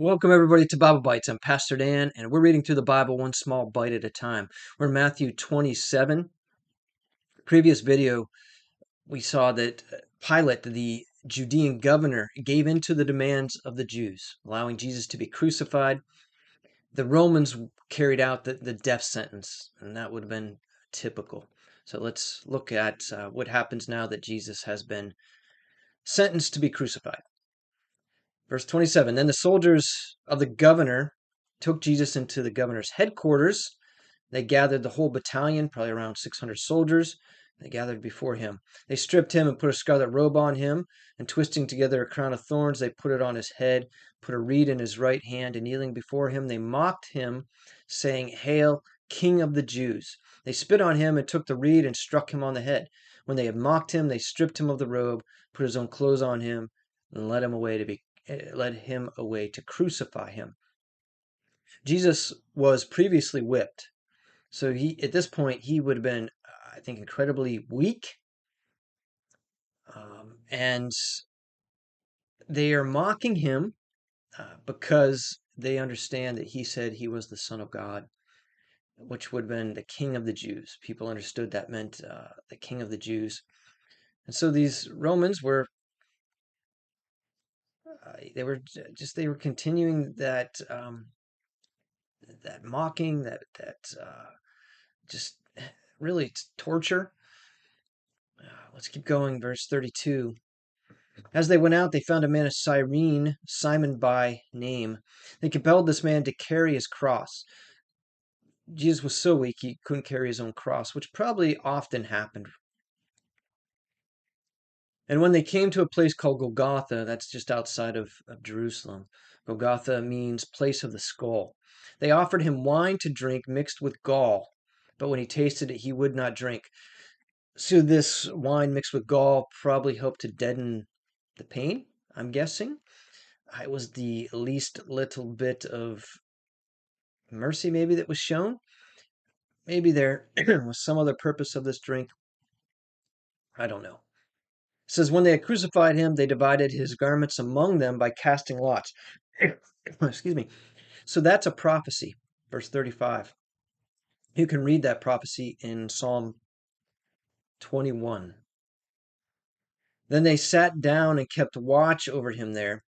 Welcome, everybody, to Bible Bites. I'm Pastor Dan, and we're reading through the Bible one small bite at a time. We're in Matthew 27. Previous video, we saw that Pilate, the Judean governor, gave in to the demands of the Jews, allowing Jesus to be crucified. The Romans carried out the death sentence, and that would have been typical. So let's look at what happens now that Jesus has been sentenced to be crucified. Verse 27, then the soldiers of the governor took Jesus into the governor's headquarters. They gathered the whole battalion, probably around 600 soldiers. They gathered before him. They stripped him and put a scarlet robe on him, and twisting together a crown of thorns, they put it on his head, put a reed in his right hand, and kneeling before him, they mocked him, saying, Hail, King of the Jews! They spit on him and took the reed and struck him on the head. When they had mocked him, they stripped him of the robe, put his own clothes on him, and led him away to crucify him. Jesus was previously whipped. So at this point, he would have been, I think, incredibly weak. And they are mocking him because they understand that he said he was the Son of God, which would have been the King of the Jews. People understood that meant the King of the Jews. And so these Romans were, they were continuing that that mocking, that just really torture. Let's keep going. Verse 32. As they went out, they found a man of Cyrene, Simon by name. They compelled this man to carry his cross. Jesus was so weak he couldn't carry his own cross, which probably often happened. And when they came to a place called Golgotha, that's just outside of Jerusalem. Golgotha means place of the skull. They offered him wine to drink mixed with gall, but when he tasted it, he would not drink. So this wine mixed with gall probably helped to deaden the pain, I'm guessing. It was the least little bit of mercy maybe that was shown. Maybe there was some other purpose of this drink. I don't know. It says, when they had crucified him, they divided his garments among them by casting lots. Excuse me. So that's a prophecy. Verse 35. You can read that prophecy in Psalm 21. Then they sat down and kept watch over him there.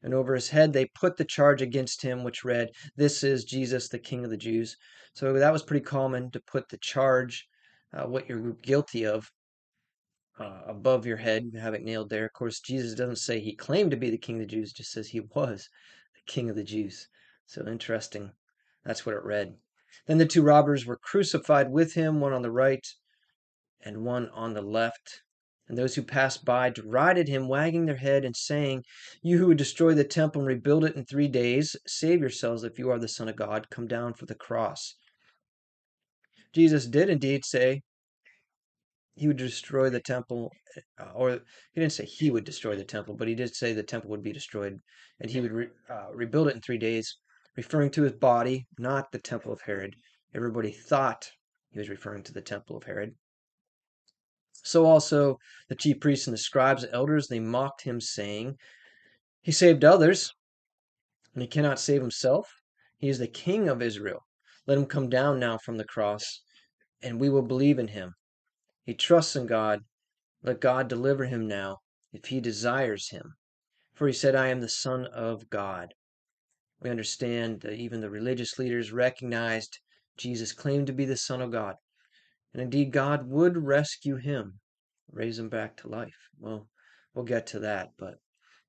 And over his head they put the charge against him, which read, This is Jesus, the King of the Jews. So that was pretty common, to put the charge, what you're guilty of, above your head, have it nailed there. Of course, Jesus doesn't say he claimed to be the King of the Jews, just says he was the King of the Jews. So interesting. That's what it read. Then the two robbers were crucified with him, one on the right and one on the left. And those who passed by derided him, wagging their head and saying, You who would destroy the temple and rebuild it in 3 days, save yourselves. If you are the Son of God, come down from the cross. Jesus did indeed say he would destroy the temple, or he didn't say he would destroy the temple, but he did say the temple would be destroyed and he would rebuild it in 3 days, referring to his body, not the temple of Herod. Everybody thought he was referring to the temple of Herod. So also the chief priests and the scribes and elders, they mocked him, saying, He saved others, and he cannot save himself. He is the King of Israel. Let him come down now from the cross, and we will believe in him. He trusts in God. Let God deliver him now, if he desires him. For he said, I am the Son of God. We understand that even the religious leaders recognized Jesus claimed to be the Son of God. And indeed, God would rescue him, raise him back to life. Well, we'll get to that. But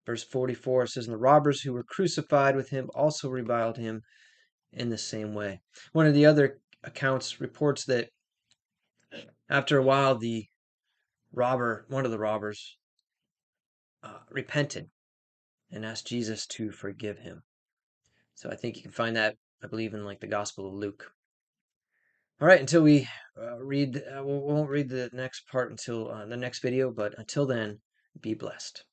verse 44 says, And the robbers who were crucified with him also reviled him in the same way. One of the other accounts reports that after a while, one of the robbers, repented and asked Jesus to forgive him. So I think you can find that, I believe, in like the Gospel of Luke. All right, until we we won't read the next part until the next video, but until then, be blessed.